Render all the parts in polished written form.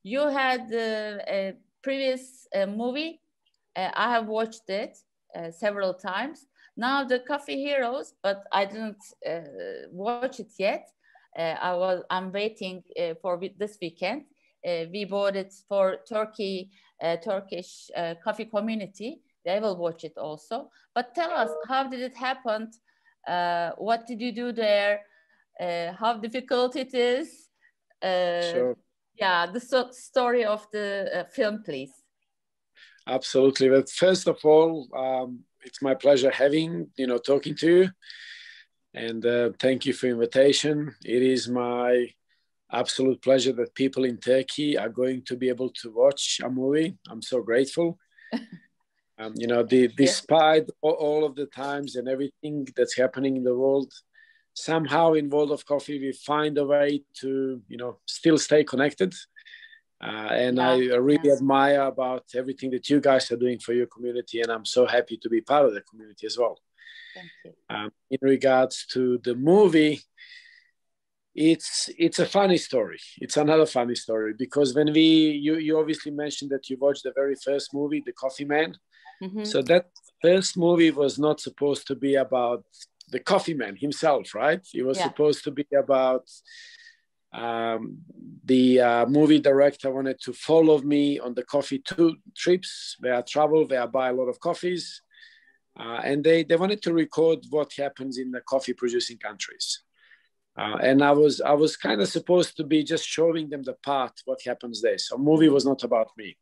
you had a previous movie. I have watched it several times. Now the Coffee Heroes, but I didn't watch it yet. I'm waiting for this weekend. We bought it for Turkish coffee community. They will watch it also. But tell us, how did it happen? What did you do there? How difficult it is? Sure. Yeah, the story of the film, please. Absolutely. But first of all, it's my pleasure talking to you. And thank you for the invitation. It is my absolute pleasure that people in Turkey are going to be able to watch a movie. I'm so grateful. Despite all of the times and everything that's happening in the world, somehow in World of Coffee, we find a way to, still stay connected. And I really admire about everything that you guys are doing for your community. And I'm so happy to be part of the community as well. Thank you. In regards to the movie, it's a funny story. It's another funny story because when you obviously mentioned that you watched the very first movie, The Coffee Man. Mm-hmm. So that first movie was not supposed to be about the coffee man himself, right? It was supposed to be about the movie director wanted to follow me on the coffee trips where I travel, where I buy a lot of coffees. And they wanted to record what happens in the coffee producing countries. And I was kind of supposed to be just showing them the part, what happens there. So movie was not about me.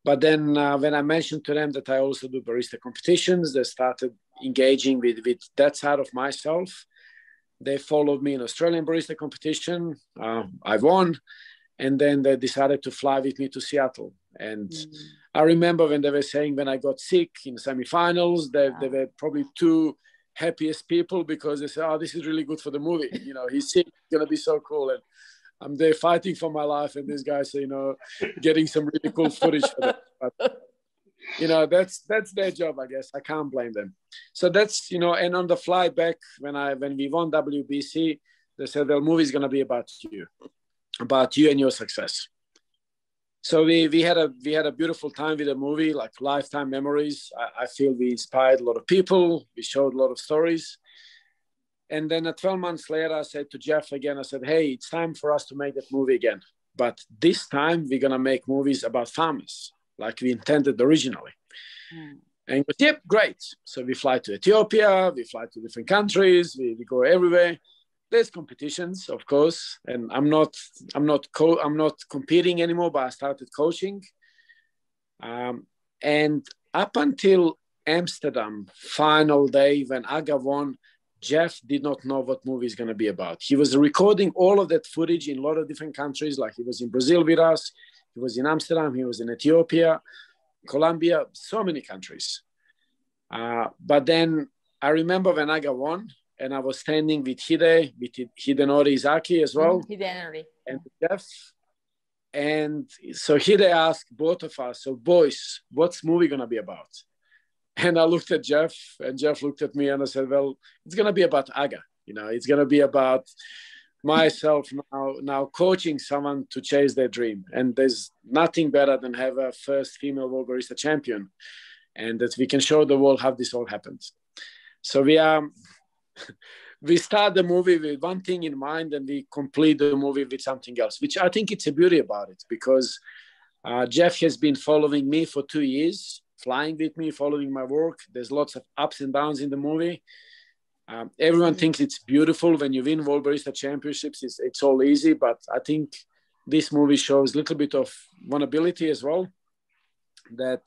But then when I mentioned to them that I also do barista competitions, they started engaging with that side of myself. They followed me in Australian barista competition. I won. And then they decided to fly with me to Seattle. And I remember when they were saying when I got sick in the semifinals, they were probably two happiest people because they said, oh, this is really good for the movie. He's sick, it's going to be so cool. And I'm there fighting for my life. And these guys are, getting some really cool footage for them. But, that's their job, I guess. I can't blame them. So that's, and on the flight back, when we won WBC, they said, the movie is going to be about you and your success. So we had a beautiful time with the movie, like lifetime memories. I feel we inspired a lot of people. We showed a lot of stories. And then 12 months later, I said to Jeff again, I said, hey, it's time for us to make that movie again. But this time we're going to make movies about farmers, like we intended originally. And he goes, yep, great. So we fly to Ethiopia, we fly to different countries, we go everywhere. There's competitions, of course, and I'm not competing anymore, but I started coaching. And up until Amsterdam, final day when Aga won, Jeff did not know what movie is going to be about. He was recording all of that footage in a lot of different countries, like he was in Brazil with us, he was in Amsterdam, he was in Ethiopia, Colombia, so many countries. But then I remember when Aga won, and I was standing with Hidenori Izaki as well. Hidenori. And Jeff. And so Hide asked both of us, so boys, what's the movie going to be about? And I looked at Jeff, and Jeff looked at me, and I said, well, it's going to be about Aga. It's going to be about myself now coaching someone to chase their dream. And there's nothing better than have a first female World Barista champion, and that we can show the world how this all happened. So we start the movie with one thing in mind, and we complete the movie with something else, which I think it's a beauty about it, because Jeff has been following me for 2 years, flying with me, following my work. There's lots of ups and downs in the movie. Everyone thinks it's beautiful when you win World Barista Championships. It's all easy, but I think this movie shows a little bit of vulnerability as well, that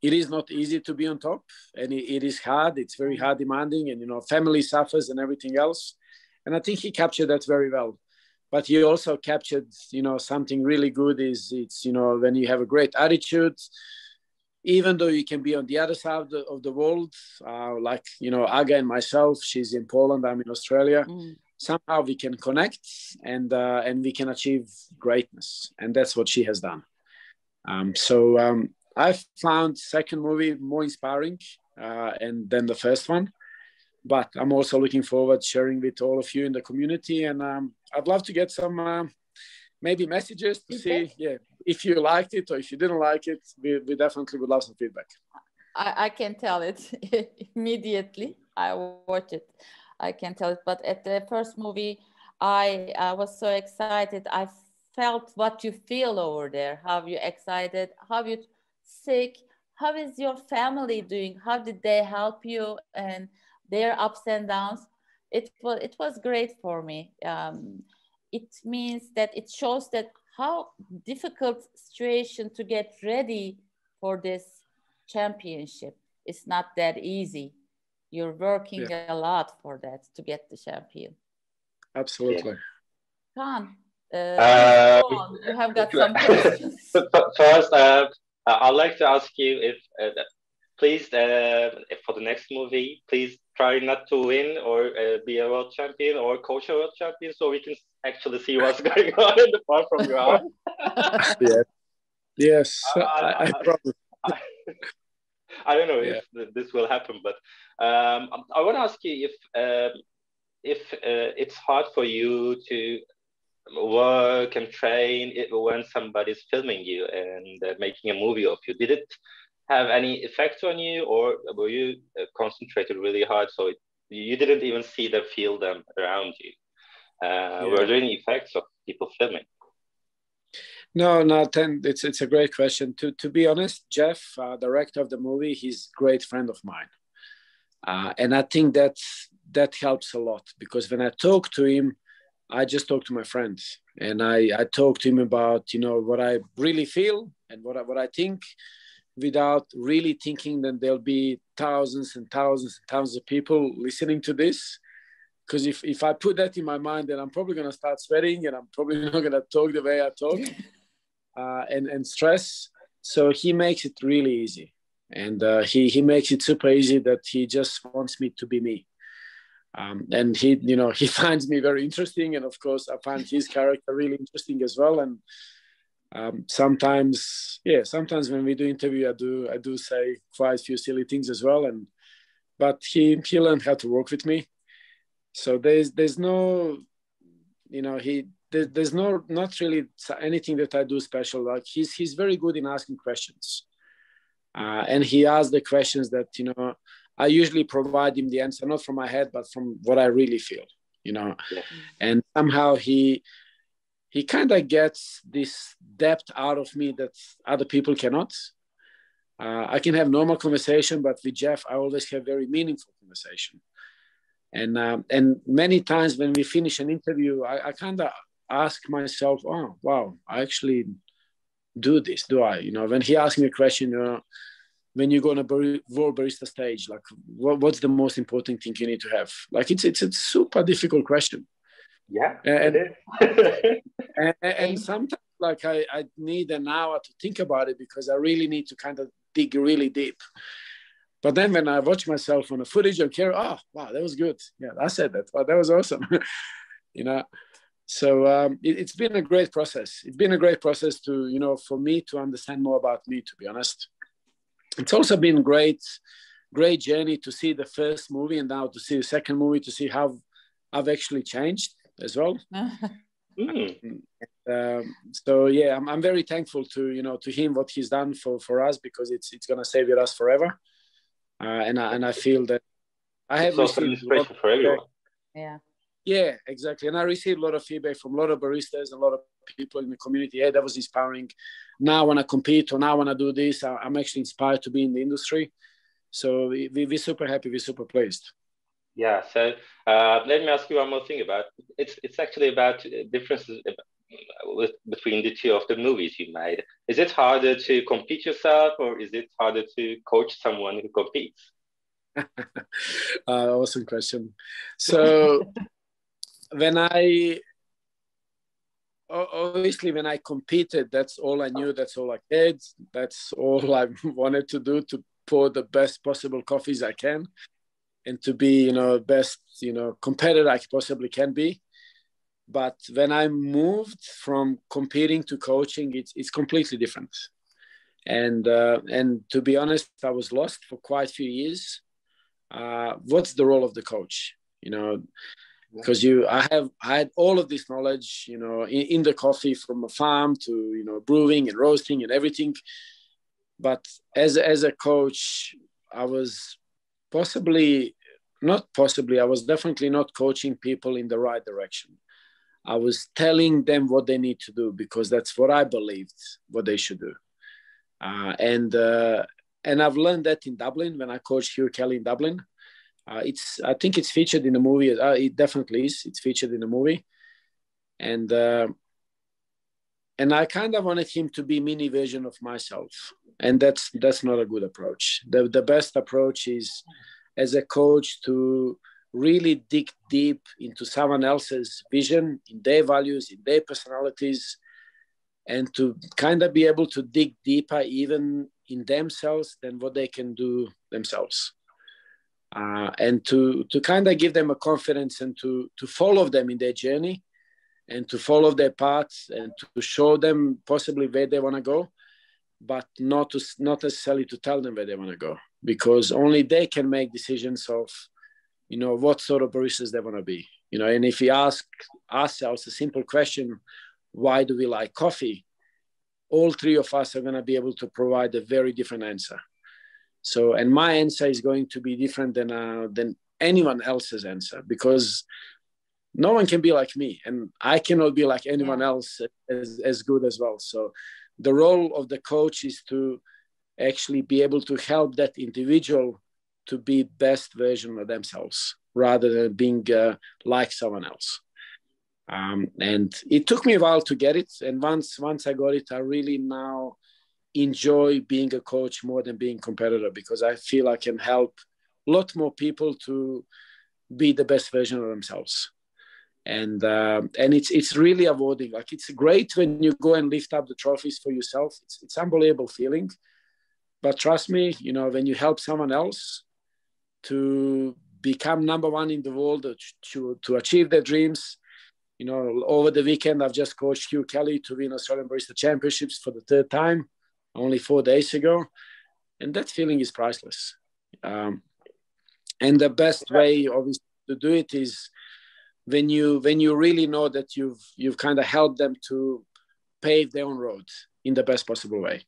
it is not easy to be on top, and it is hard. It's very hard demanding, and, family suffers and everything else. And I think he captured that very well. But he also captured, something really good is when you have a great attitude, even though you can be on the other side of the world, like, Aga and myself, she's in Poland, I'm in Australia. Somehow we can connect and we can achieve greatness. And that's what she has done. I found second movie more inspiring and than the first one, but I'm also looking forward to sharing with all of you in the community. And I'd love to get some maybe messages to Feedback? see, yeah, if you liked it or if you didn't like it. We definitely would love some feedback. I can tell it immediately. I watch it. I can tell it. But at the first movie, I was so excited. I felt what you feel over there. How you excited? How you sick? How is your family doing? How did they help you and their ups and downs? It was great for me. It means that it shows that how difficult situation to get ready for this championship. It's not that easy. You're working a lot for that to get the champion. Absolutely. Kaan, please go on. You have got some questions. First, I'd like to ask you if, please, for the next movie, please try not to win or be a world champion or coach a world champion, so we can actually see what's going on in the part from your eye. Yeah. Yes, I promise. I don't know if this will happen, but I want to ask you if it's hard for you to work and train when somebody's filming you and making a movie of you. Did it have any effect on you, or were you concentrated really hard so you didn't even see them, feel them around you? Were there any effects of people filming? No, it's a great question. To be honest, Jeff, director of the movie, he's a great friend of mine. And I think that helps a lot, because when I talk to him, I just talk to my friends, and I talk to him about, what I really feel and what I think, without really thinking that there'll be thousands and thousands and thousands of people listening to this. Because if I put that in my mind, then I'm probably going to start sweating, and I'm probably not going to talk the way I talk and stress. So he makes it really easy. And he makes it super easy that he just wants me to be me. And he finds me very interesting. And of course, I find his character really interesting as well. And sometimes when we do interview, I do say quite a few silly things as well. But he learned how to work with me. So there's no, there's not really anything that I do special. Like he's very good in asking questions, and he asks the questions that I usually provide him the answer, not from my head, but from what I really feel, And somehow he kind of gets this depth out of me that other people cannot. I can have normal conversation, but with Jeff, I always have very meaningful conversation. And many times when we finish an interview, I kind of ask myself, oh, wow, I actually do this, do I? When he asks me a question, when you go on a world barista stage, like what's the most important thing you need to have? Like it's a super difficult question. Yeah, it is. and sometimes like I need an hour to think about it, because I really need to kind of dig really deep. But then when I watch myself on a footage of care, oh, wow, that was good. Yeah, I said that. Wow, that was awesome. So it's been a great process. It's been a great process to, for me to understand more about me, to be honest. It's also been great journey to see the first movie and now to see the second movie, to see how I've actually changed as well. So yeah, I'm very thankful to him, what he's done for us, because it's going to stay with us forever. And I feel that I have received inspiration for everyone. Yeah, exactly. And I received a lot of feedback from a lot of baristas, a lot of people in the community. Hey, that was inspiring. Now I want to compete, or now I want to do this. I'm actually inspired to be in the industry. So we're super happy. We're super pleased. Yeah. So let me ask you one more thing about it's actually about differences between the two of the movies you made. Is it harder to compete yourself, or is it harder to coach someone who competes? Awesome question. So when I competed, that's all I knew, that's all I cared, that's all I wanted to do, to pour the best possible coffees I can, and to be best competitor I possibly can be. But when I moved from competing to coaching, it's completely different. And to be honest, I was lost for quite a few years. What's the role of the coach? because I had all of this knowledge, you know, in the coffee from a farm to, you know, brewing and roasting and everything. But as a coach, I was definitely not coaching people in the right direction. I was telling them what they need to do because that's what I believed what they should do. And I've learned that in Dublin when I coached Hugh Kelly in Dublin. I think it's featured in the movie. It definitely is. It's featured in the movie. And I kind of wanted him to be a mini version of myself. And that's not a good approach. The best approach is, as a coach, to really dig deep into someone else's vision, in their values, in their personalities, and to kind of be able to dig deeper even in themselves than what they can do themselves. And to kind of give them a confidence and to follow them in their journey and to follow their paths and to show them possibly where they want to go, but not necessarily to tell them where they want to go, because only they can make decisions of, you know, what sort of baristas they want to be. You know, and if we ask ourselves a simple question, why do we like coffee? All three of us are going to be able to provide a very different answer. So, and my answer is going to be different than anyone else's answer, because no one can be like me, and I cannot be like anyone else as good as well. So the role of the coach is to actually be able to help that individual to be best version of themselves rather than being like someone else. And it took me a while to get it. And once I got it, I really now enjoy being a coach more than being a competitor, because I feel I can help a lot more people to be the best version of themselves. And it's really rewarding. Like, it's great when you go and lift up the trophies for yourself. It's unbelievable feeling. But trust me, you know, when you help someone else to become number one in the world, to achieve their dreams. You know, over the weekend, I've just coached Hugh Kelly to win Australian Barista Championships for the third time, only 4 days ago. And that feeling is priceless. And the best way, obviously, to do it is when you really know that you've kind of helped them to pave their own road in the best possible way.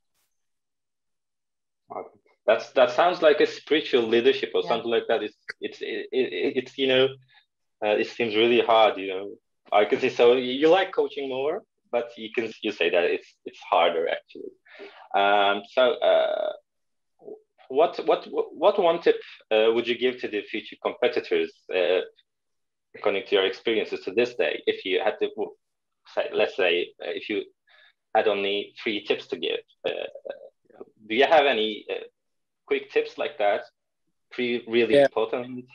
That sounds like a spiritual leadership or something like that. It's you know, it seems really hard, you know. I can see. So you like coaching more, but you say that it's harder actually. What one tip would you give to the future competitors, according to your experiences to this day? If you had to say, let's say, if you had only 3 tips to give, do you have any quick tips like that? 3 really important.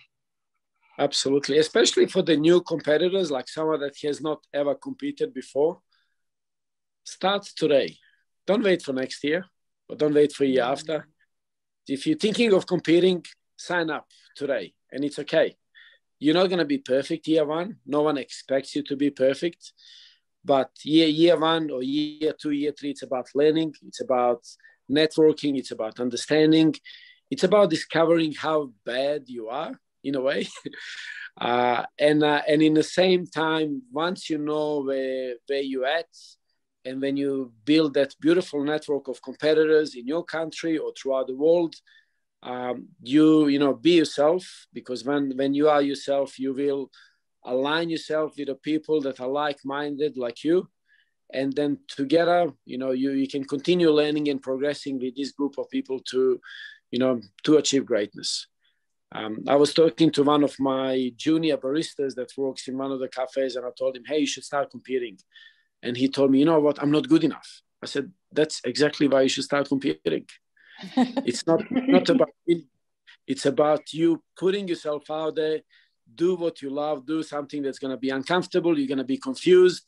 Absolutely, especially for the new competitors, like someone that has not ever competed before. Start today. Don't wait for next year, or don't wait for a year after. If you're thinking of competing, sign up today, and it's okay. You're not going to be perfect year one. No one expects you to be perfect. But year 1 or year 2, year 3, it's about learning. It's about networking. It's about understanding. It's about discovering how bad you are, in a way. And in the same time, once you know where you're at, and when you build that beautiful network of competitors in your country or throughout the world, you know, be yourself, because when you are yourself, you will align yourself with the people that are like-minded like you. And then together, you know, you can continue learning and progressing with this group of people to, you know, to achieve greatness. I was talking to one of my junior baristas that works in one of the cafes, and I told him, hey, you should start competing. And he told me, you know what, I'm not good enough. I said, that's exactly why you should start competing. It's not about it. It's about you putting yourself out there, do what you love, do something that's going to be uncomfortable. You're going to be confused.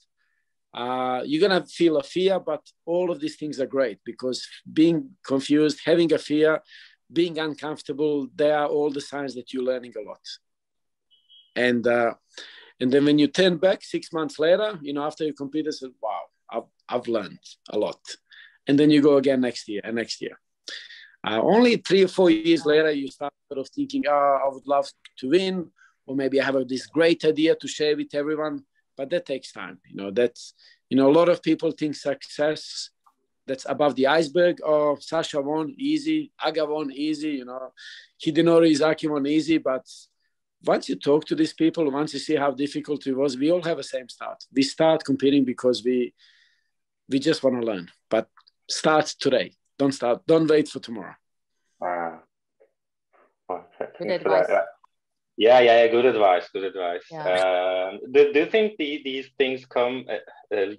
You're going to feel a fear, but all of these things are great, because being confused, having a fear, being uncomfortable, they are all the signs that you're learning a lot. And then when you turn back 6 months later, you know, after you compete, I said, wow, I've learned a lot. And then you go again next year and next year. Only 3 or 4 years later, you start sort of thinking, I would love to win, or maybe I have this great idea to share with everyone, but that takes time. A lot of people think success that's above the iceberg. Oh, Sasha won easy, Aga won easy, Hidenori Izaki won easy. But once you talk to these people, once you see how difficult it was, we all have the same start. We start competing because we just want to learn. But start today. Don't wait for tomorrow. Good advice. Yeah, good advice. Yeah. Do you think these things come,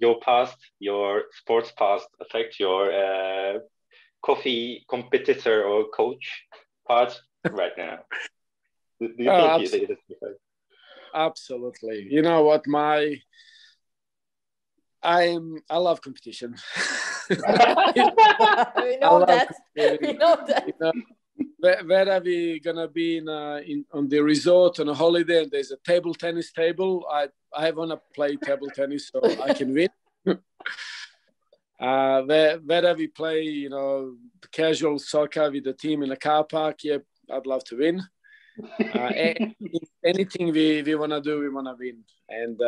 your past, your sports past, affect your coffee competitor or coach part right now? Do you think it is? Absolutely. You know what? I love competition. We know that. Whether we gonna be on the resort on a holiday and there's a table tennis table, I wanna play table tennis so I can win. Whether we play, casual soccer with the team in a car park, yeah, I'd love to win. Anything we wanna do, we wanna win. And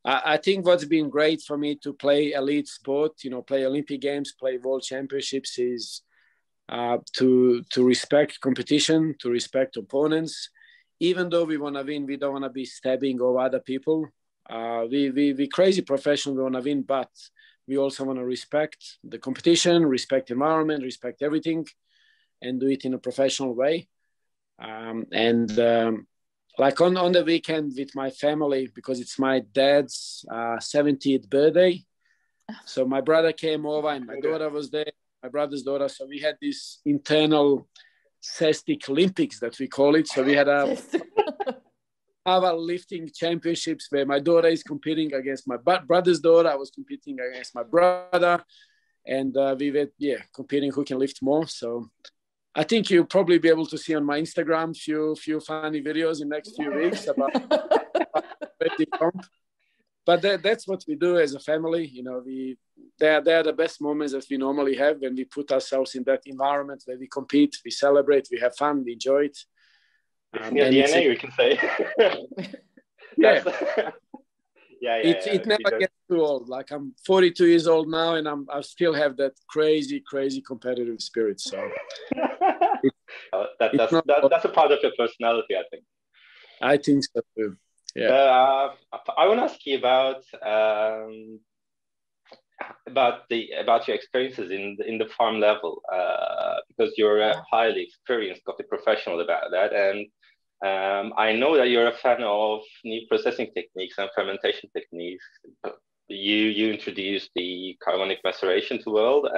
I think what's been great for me to play elite sport, play Olympic Games, play World Championships is to respect competition, to respect opponents. Even though we want to win, we don't want to be stabbing over other people. We crazy professional, we want to win, but we also want to respect the competition, respect the environment, respect everything, and do it in a professional way. Like on the weekend with my family, because it's my dad's 70th birthday. So my brother came over and my daughter was there, my brother's daughter. So we had this internal Sestic Olympics that we call it. So we had our lifting championships where my daughter is competing against my brother's daughter. I was competing against my brother. And we were, competing who can lift more. So I think you'll probably be able to see on my Instagram few funny videos in the next few weeks about comp. But that's what we do as a family. They're the best moments that we normally have when we put ourselves in that environment where we compete, we celebrate, we have fun, we enjoy it. It's in your DNA, we can say. It never gets too old. Like I'm 42 years old now, and I still have that crazy competitive spirit. So that's a part of your personality, I think. I think so too. Yeah. I want to ask you about your experiences in the farm level, because you're a highly experienced coffee professional about that, and I know that you're a fan of new processing techniques and fermentation techniques. You introduced the carbonic maceration to the world,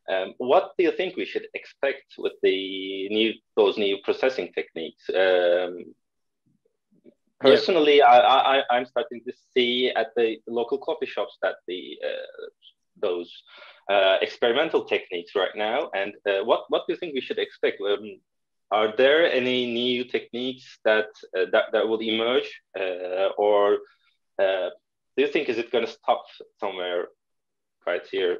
and what do you think we should expect with those new processing techniques? Personally, I'm starting to see at the local coffee shops that those experimental techniques right now. And what do you think we should expect? Are there any new techniques that will emerge, or do you think is it going to stop somewhere right here?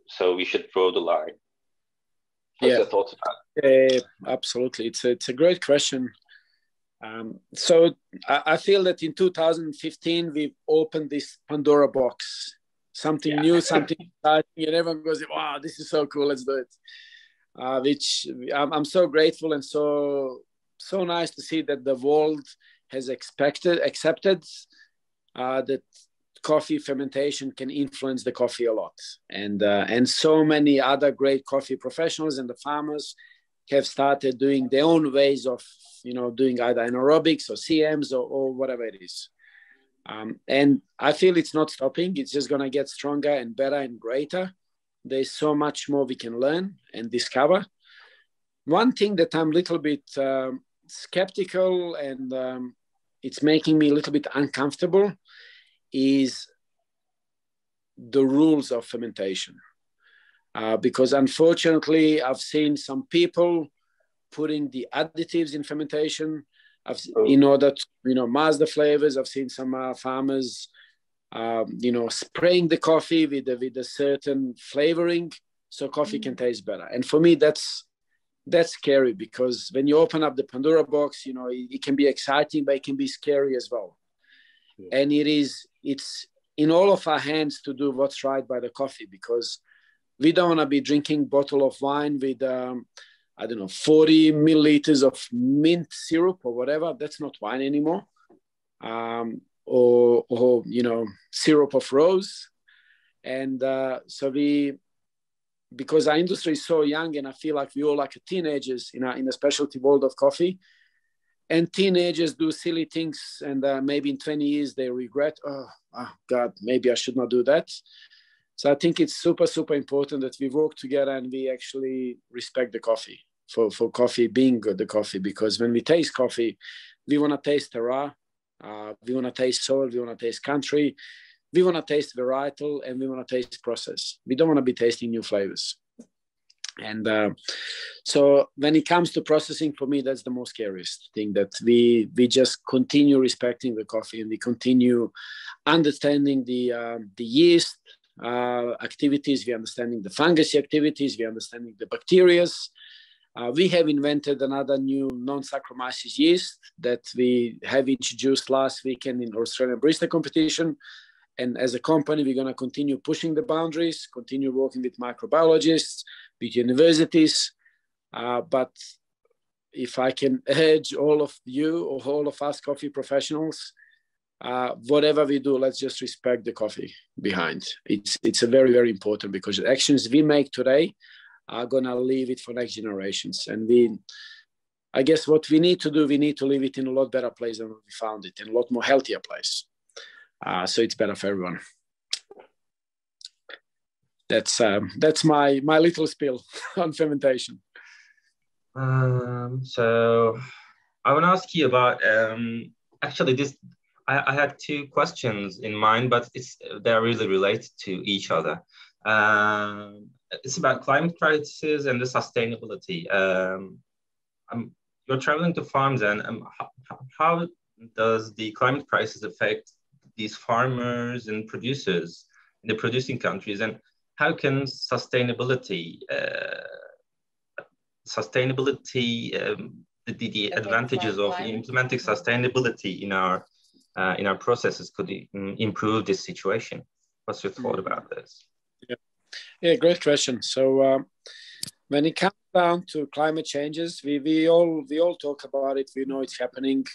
So we should draw the line. What's your thoughts about it? Absolutely, it's a great question. So I feel that in 2015 we've opened this Pandora box, something new, something exciting, and everyone goes, "Wow, this is so cool! Let's do it." Which I'm so grateful and so nice to see that the world has accepted that coffee fermentation can influence the coffee a lot, and so many other great coffee professionals and the farmers have started doing their own ways of doing either anaerobics or CMs or whatever it is. And I feel it's not stopping. It's just going to get stronger and better and greater. There's so much more we can learn and discover. One thing that I'm a little bit skeptical and it's making me a little bit uncomfortable is the rules of fermentation. Because unfortunately, I've seen some people putting the additives in fermentation in order to mask the flavors. I've seen some farmers spraying the coffee with a certain flavoring so coffee can taste better. And for me, that's that's scary, because when you open up the Pandora box, it can be exciting, but it can be scary as well. Yeah. And it's in all of our hands to do what's right by the coffee, because we don't want to be drinking bottle of wine with, 40 milliliters of mint syrup or whatever. That's not wine anymore. Or syrup of rose. And because our industry is so young, and I feel like we all like teenagers in the specialty world of coffee, and teenagers do silly things, and maybe in 20 years they regret, oh God, maybe I should not do that. So I think it's super, super important that we work together and we actually respect the coffee for coffee being good, the coffee, because when we taste coffee, we want to taste terroir, we want to taste soil, we want to taste country, we want to taste varietal, and we want to taste process. We don't want to be tasting new flavors. And so when it comes to processing, for me, that's the most scariest thing, that we just continue respecting the coffee, and we continue understanding the yeast activities, we're understanding the fungus activities, we're understanding the bacteria. We have invented another new non-Saccharomyces yeast that we have introduced last weekend in Australian Barista competition. And as a company, we're going to continue pushing the boundaries, continue working with microbiologists, with universities. But if I can urge all of you or all of us coffee professionals, whatever we do, let's just respect the coffee behind. It's a very, very important, because the actions we make today are going to leave it for next generations. And I guess what we need to do, we need to leave it in a lot better place than we found it, in a lot more healthier place. So it's better for everyone. That's my little spiel on fermentation. So I want to ask you about actually this. I had two questions in mind, but they're really related to each other. It's about climate crisis and the sustainability. You're traveling to farms, and how does the climate crisis affect these farmers and producers in the producing countries, and how can sustainability, the advantages of implementing sustainability in our processes could improve this situation? What's your thought about this? Yeah, great question. So when it comes down to climate changes, we all talk about it. We know it's happening.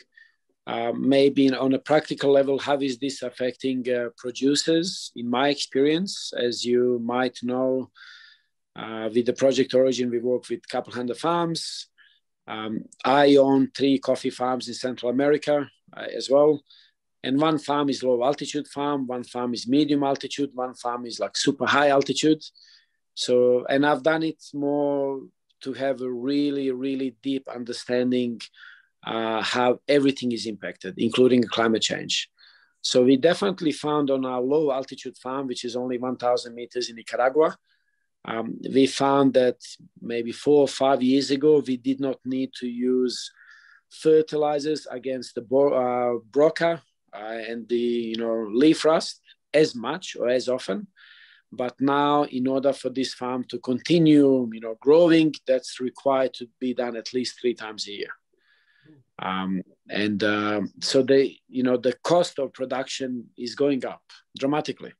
Maybe on a practical level, how is this affecting producers? In my experience, as you might know, with the Project Origin, we work with a couple hundred farms. I own 3 coffee farms in Central America as well. And one farm is low altitude farm, one farm is medium altitude, one farm is like super high altitude. So, and I've done it more to have a really, really deep understanding how everything is impacted, including climate change. So we definitely found on our low altitude farm, which is only 1,000 meters in Nicaragua, we found that maybe 4 or 5 years ago, we did not need to use fertilizers against the broca and the leaf rust as much or as often. But now, in order for this farm to continue growing, that's required to be done at least 3 times a year. So the cost of production is going up dramatically.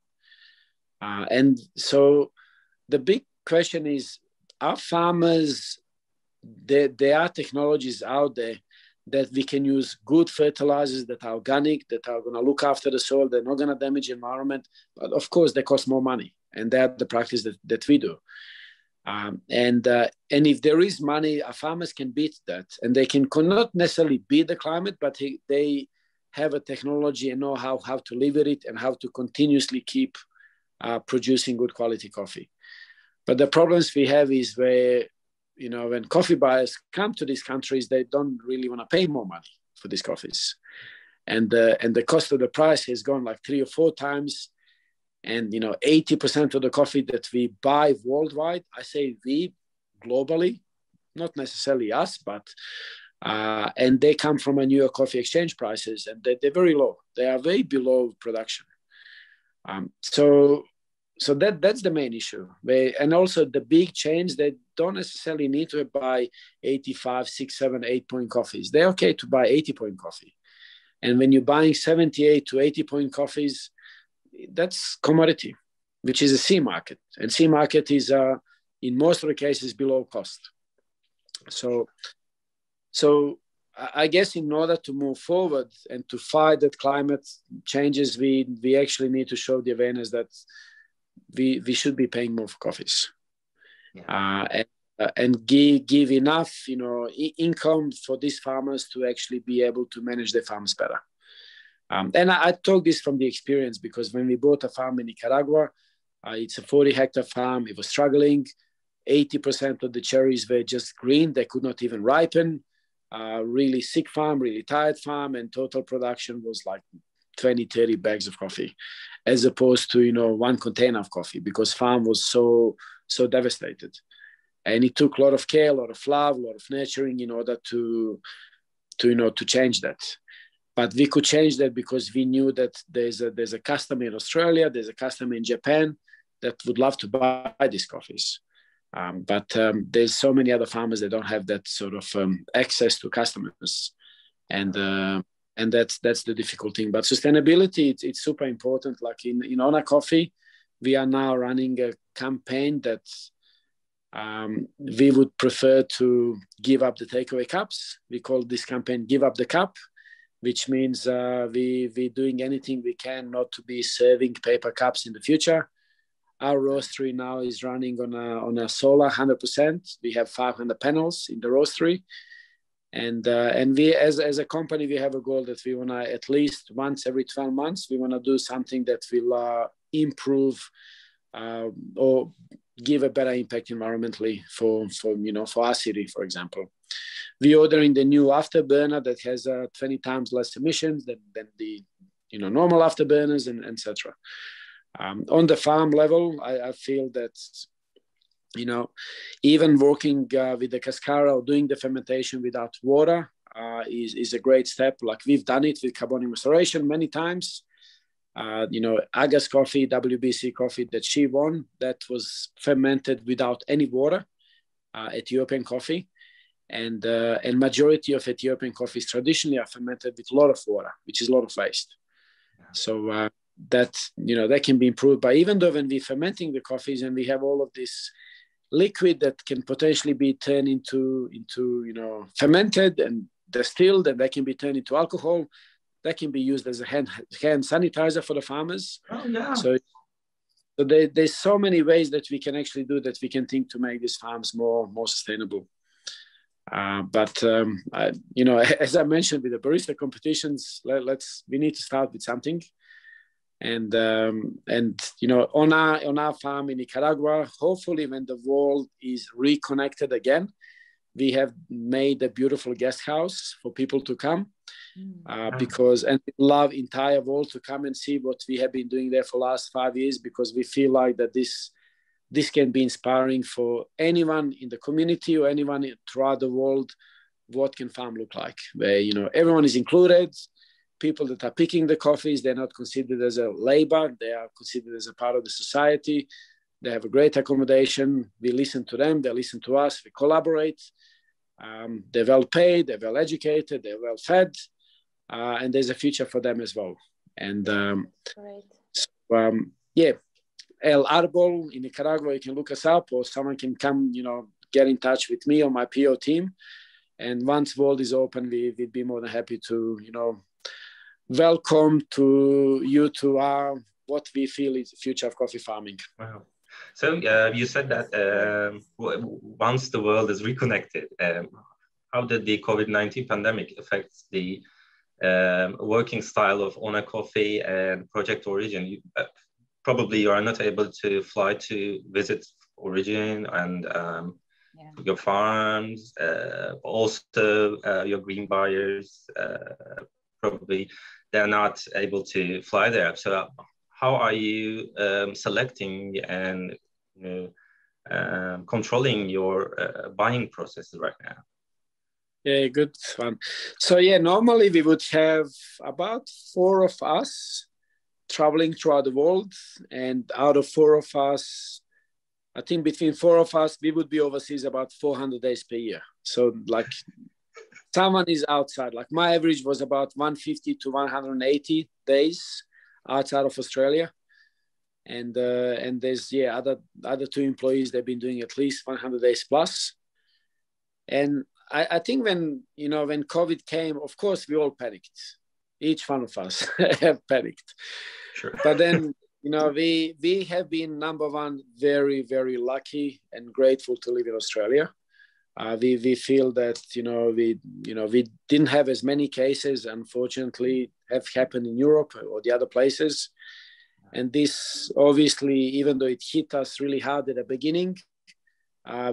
And so the big question is, are farmers, there are technologies out there that we can use good fertilizers that are organic, that are going to look after the soil, they're not going to damage the environment, but of course they cost more money, and that's the practice that we do. And if there is money, farmers can beat that, and they can not necessarily beat the climate, but they have a technology and know how to live with it and how to continuously keep producing good quality coffee. But the problems we have is where, when coffee buyers come to these countries, they don't really want to pay more money for these coffees. And the cost of the price has gone like 3 or 4 times. And 80% of the coffee that we buy worldwide, I say we globally, not necessarily us, but and they come from a New York Coffee Exchange prices, and they're very low. They are way below production. So so that's the main issue. And also the big chains, they don't necessarily need to buy 85, 6, 7, 8-point coffees. They're okay to buy 80-point coffee. And when you're buying 78 to 80-point coffees, that's commodity, which is a C market. And C market is, in most of the cases, below cost. So I guess in order to move forward and to fight that climate changes, we actually need to show the awareness that we should be paying more for coffees, and give enough, income for these farmers to actually be able to manage their farms better. And I talk this from the experience, because when we bought a farm in Nicaragua, it's a 40-hectare farm. It was struggling. 80% of the cherries were just green. They could not even ripen. Really sick farm, really tired farm, and total production was like 20, 30 bags of coffee, as opposed to, one container of coffee, because farm was so devastated. And it took a lot of care, a lot of love, a lot of nurturing in order to change that. But we could change that because we knew that there's a customer in Australia, there's a customer in Japan that would love to buy these coffees. But there's so many other farmers that don't have that sort of access to customers. And that's the difficult thing. But sustainability, it's super important. Like in Ona Coffee, we are now running a campaign that we would prefer to give up the takeaway cups. We call this campaign Give Up the Cup, which means we're doing anything we can not to be serving paper cups in the future. Our roastery now is running on a solar 100%. We have 500 panels in the roastery. And we, as a company, we have a goal that we want to, at least once every 12 months, we want to do something that will improve or give a better impact environmentally for our city, for example. We're ordering the new afterburner that has 20 times less emissions than the normal afterburners, and etc. On the farm level, I feel that even working with the cascara or doing the fermentation without water is a great step. Like we've done it with carbonic maceration many times. Aga's coffee, WBC coffee that she won, that was fermented without any water, Ethiopian coffee. And majority of Ethiopian coffees traditionally are fermented with a lot of water, which is a lot of waste. So that can be improved by, even though when we're fermenting the coffees and we have all of this liquid that can potentially be turned into fermented and distilled, and that can be turned into alcohol, that can be used as a hand sanitizer for the farmers. Oh, yeah. So there's so many ways that we can actually do that. We can think to make these farms more sustainable. But as I mentioned with the barista competitions, we need to start with something. And on our farm in Nicaragua, hopefully when the world is reconnected again, we have made a beautiful guest house for people to come, because we love entire world to come and see what we have been doing there for the last 5 years, because we feel like that this can be inspiring for anyone in the community or anyone throughout the world. What can farm look like? Where everyone is included. People that are picking the coffees, they're not considered as a labor. They are considered as a part of the society. They have a great accommodation. We listen to them. They listen to us. We collaborate. They're well paid. They're well educated. They're well fed. And there's a future for them as well. And El Arbol in Nicaragua, you can look us up, or someone can come, get in touch with me or my PO team. And once world is open, we'd be more than happy to, welcome to you to our what we feel is the future of coffee farming. Wow. So you said that once the world is reconnected, how did the COVID-19 pandemic affect the working style of Ona Coffee and Project Origin? Probably you are not able to fly to visit Origin and your farms, also your green buyers, probably they're not able to fly there. So how are you selecting and controlling your buying processes right now? Yeah, good one. So normally we would have about 4 of us traveling throughout the world. And out of 4 of us, I think between 4 of us, we would be overseas about 400 days per year. So like someone is outside. Like my average was about 150 to 180 days outside of Australia. And there's other 2 employees, they've been doing at least 100 days plus. And I think when COVID came, of course we all panicked. Each one of us have panicked. Sure. But then we have been, number one, very, very lucky and grateful to live in Australia. We feel that we didn't have as many cases, unfortunately, have happened in Europe or the other places. And this obviously, even though it hit us really hard at the beginning,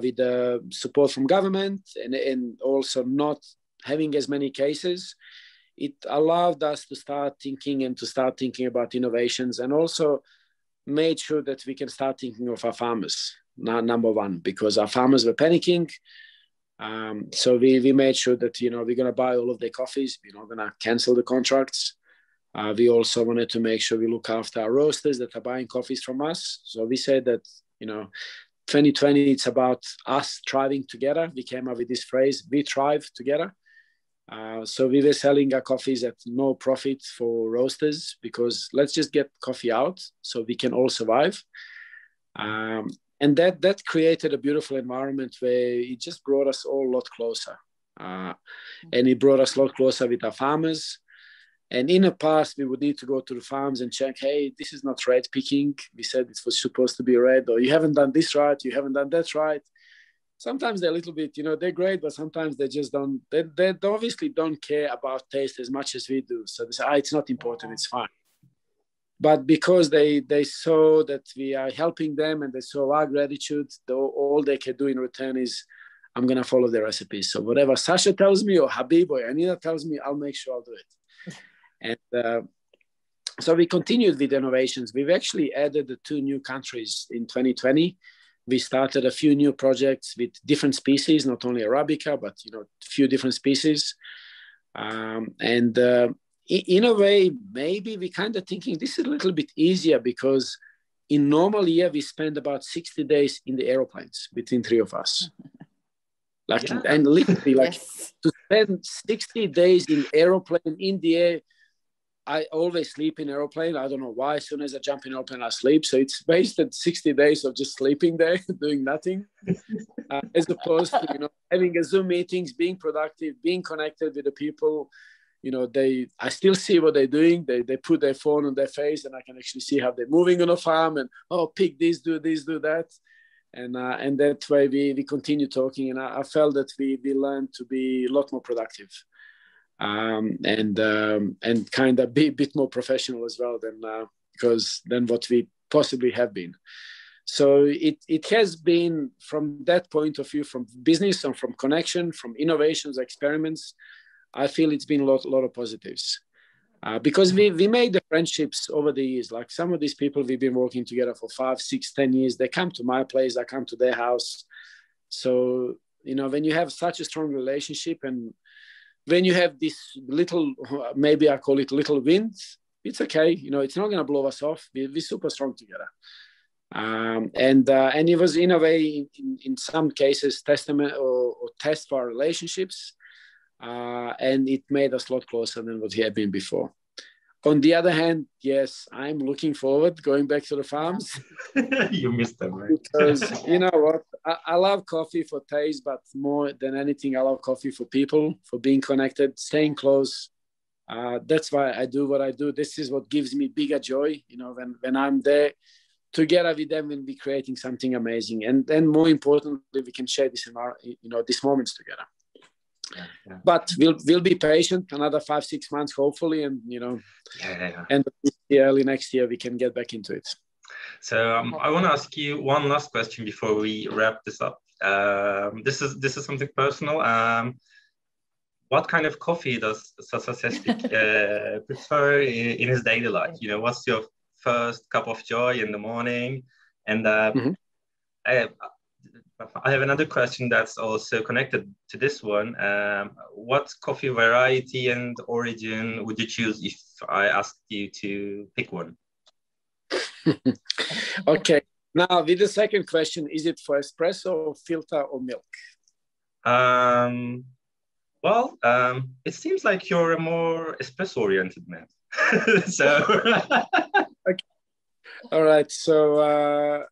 with the support from government and also not having as many cases, it allowed us to start thinking about innovations, and also made sure that we can start thinking of our farmers, number one, because our farmers were panicking. So we made sure that, we're going to buy all of their coffees. We're not going to cancel the contracts. We also wanted to make sure we look after our roasters that are buying coffees from us. So we said that, 2020, it's about us thriving together. We came up with this phrase, we thrive together. So we were selling our coffees at no profit for roasters, because let's just get coffee out so we can all survive. And that created a beautiful environment where it just brought us all a lot closer. And it brought us a lot closer with our farmers. And in the past, we would need to go to the farms and check, hey, this is not red picking. We said it was supposed to be red, or you haven't done this right, you haven't done that right. Sometimes they're a little bit, they're great, but sometimes they just don't, they obviously don't care about taste as much as we do. So they say, it's not important, it's fine. But because they saw that we are helping them and they saw our gratitude, all they can do in return is, I'm going to follow the recipes. So whatever Sasha tells me, or Habib or Anita tells me, I'll make sure I'll do it. And so we continued with innovations. We've actually added 2 new countries in 2020. We started a few new projects with different species, not only Arabica, but a few different species. In a way, maybe we kind of thinking this is a little bit easier, because in normal year we spend about 60 days in the aeroplanes between 3 of us. And literally, yes. To spend 60 days in aeroplane in the air. I always sleep in aeroplane. I don't know why. As soon as I jump in airplane, I sleep. So it's wasted 60 days of just sleeping there, doing nothing, as opposed to having a Zoom meetings, being productive, being connected with the people. I still see what they're doing. They put their phone on their face, and I can actually see how they're moving on a farm. And pick this, do that, and that way we continue talking. And I felt that we learned to be a lot more productive. And kind of be a bit more professional as well than what we possibly have been. So it has been, from that point of view, from business and from connection, from innovations, experiments, I feel it's been a lot of positives. Because we made the friendships over the years. Like some of these people, we've been working together for 5, 6, 10 years. They come to my place, I come to their house. So, when you have such a strong relationship, and when you have this little, maybe I call it little wind, it's okay. It's not going to blow us off. We're super strong together. And it was, in a way, in some cases, testament or test for our relationships. And it made us a lot closer than what we had been before. On the other hand, yes, I'm looking forward going back to the farms. You missed them, right? Because you know what? I love coffee for taste, but more than anything, I love coffee for people, for being connected, staying close. That's why I do what I do. This is what gives me bigger joy, when I'm there together with them and be creating something amazing. And then more importantly, we can share this, these moments together. Yeah. But we'll be patient, another 5-6 months, hopefully, and end of this year, early next year, we can get back into it. So I want to ask you one last question before we wrap this up. This is something personal. What kind of coffee does Sasa Sestic prefer in his daily life? What's your first cup of joy in the morning? And I have another question that's also connected to this one. What coffee variety and origin would you choose if I asked you to pick one? Okay. Now, with the second question, is it for espresso or filter or milk? It seems like you're a more espresso-oriented man. So, okay. All right. So,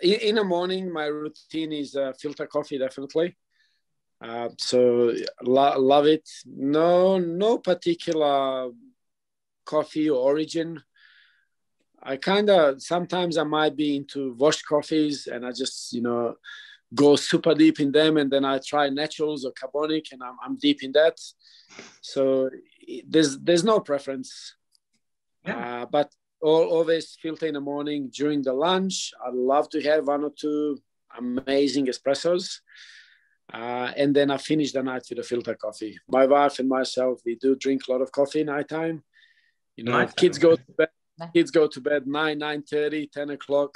in the morning, my routine is filter coffee, definitely. So love it. No particular coffee or origin. I sometimes I might be into washed coffees, and I just go super deep in them, and then I try naturals or carbonic, and I'm deep in that. So there's no preference. Yeah. But always filter in the morning during the lunch. I love to have 1 or 2 amazing espressos. And then I finish the night with a filter coffee. My wife and myself, we do drink a lot of coffee nighttime. Kids go to bed 9:30, 10 o'clock,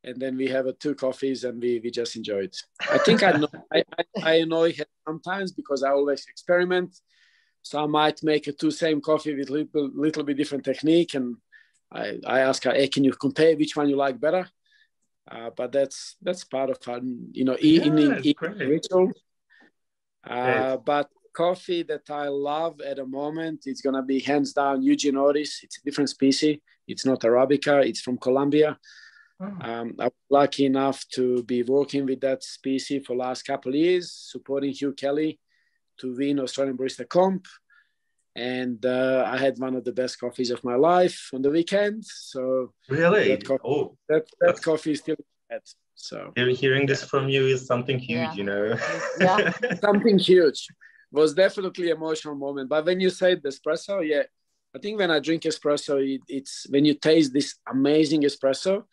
and then we have 2 coffees and we just enjoy it. I think I annoy her sometimes because I always experiment. So I might make 2 same coffee with little bit different technique, and I ask her, hey, can you compare which one you like better? But that's part of our, eating ritual. But coffee that I love at the moment, it's gonna be hands down Eugene Oris. It's a different species. It's not Arabica. It's from Colombia. I'm lucky enough to be working with that species for the last couple of years, supporting Hugh Kelly to win Australian Barista Comp. And I had one of the best coffees of my life on the weekend. So really, that coffee is still bad. So hearing this from you is something huge, Yeah, something huge. Was definitely an emotional moment. But when you say the espresso, yeah, I think when I drink espresso, it's when you taste this amazing espresso,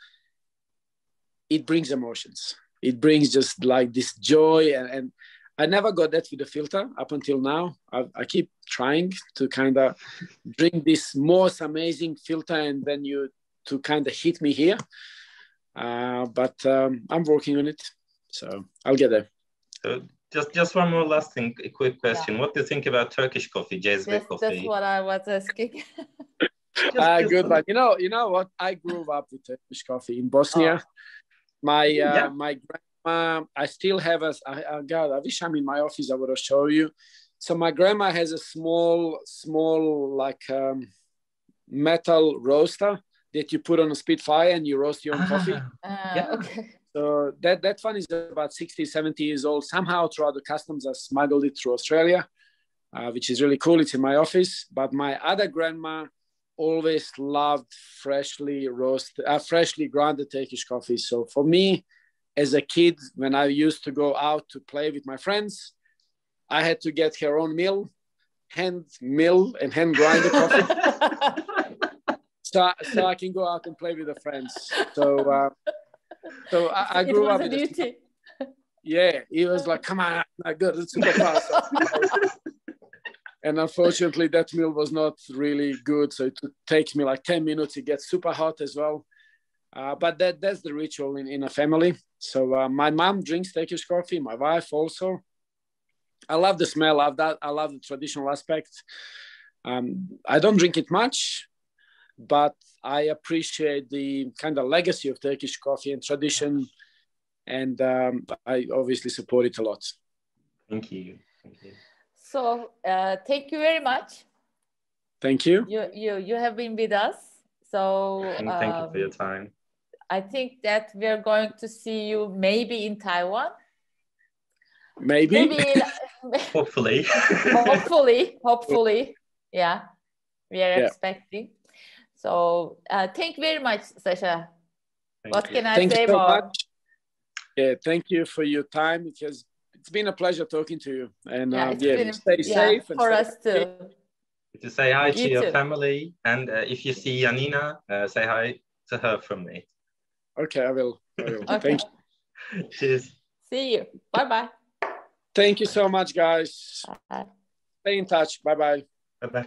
it brings emotions. It brings just like this joy, and I never got that with the filter up until now. I keep trying to kind of drink this most amazing filter, and then to kind of hit me here. But I'm working on it, so I'll get there. So just one more last thing, a quick question. Yeah. What do you think about Turkish coffee, Cezve coffee? That's what I was asking. Good, but you know what? I grew up with Turkish coffee in Bosnia. My grandma, I still have God, I wish I'm in my office, I would have shown you. So my grandma has a small like metal roaster that you put on a spitfire and you roast your own coffee. Okay. So that one is about 60, 70 years old. Somehow throughout the customs, I smuggled it through Australia, which is really cool. It's in my office. But my other grandma always loved freshly grounded Turkish coffee. So for me, as a kid, when I used to go out to play with my friends, I had to get her own hand grind the coffee. so I can go out and play with the friends. So I grew up with duty. Yeah, he was like, come on, not good, it's super fast. And unfortunately, that mill was not really good. So it takes me like 10 minutes. It gets super hot as well. But that's the ritual in a family. So my mom drinks Turkish coffee. My wife also. I love the smell. I love the traditional aspect. I don't drink it much, but I appreciate the kind of legacy of Turkish coffee and tradition. And I obviously support it a lot. Thank you. So thank you very much. Thank you. You have been with us. So and thank you for your time. I think that we're going to see you maybe in Taiwan. Maybe hopefully. hopefully. Yeah, we are expecting. So thank you very much, Sasha. What can I say more? Yeah, thank you for your time. It's been a pleasure talking to you. And stay safe. And for us too. To say hi to your family. And if you see Janina, say hi to her from me. Okay, I will. Okay. Thank you. Cheers. See you. Bye-bye. Thank you so much, guys. Bye. Stay in touch. Bye-bye. Bye-bye.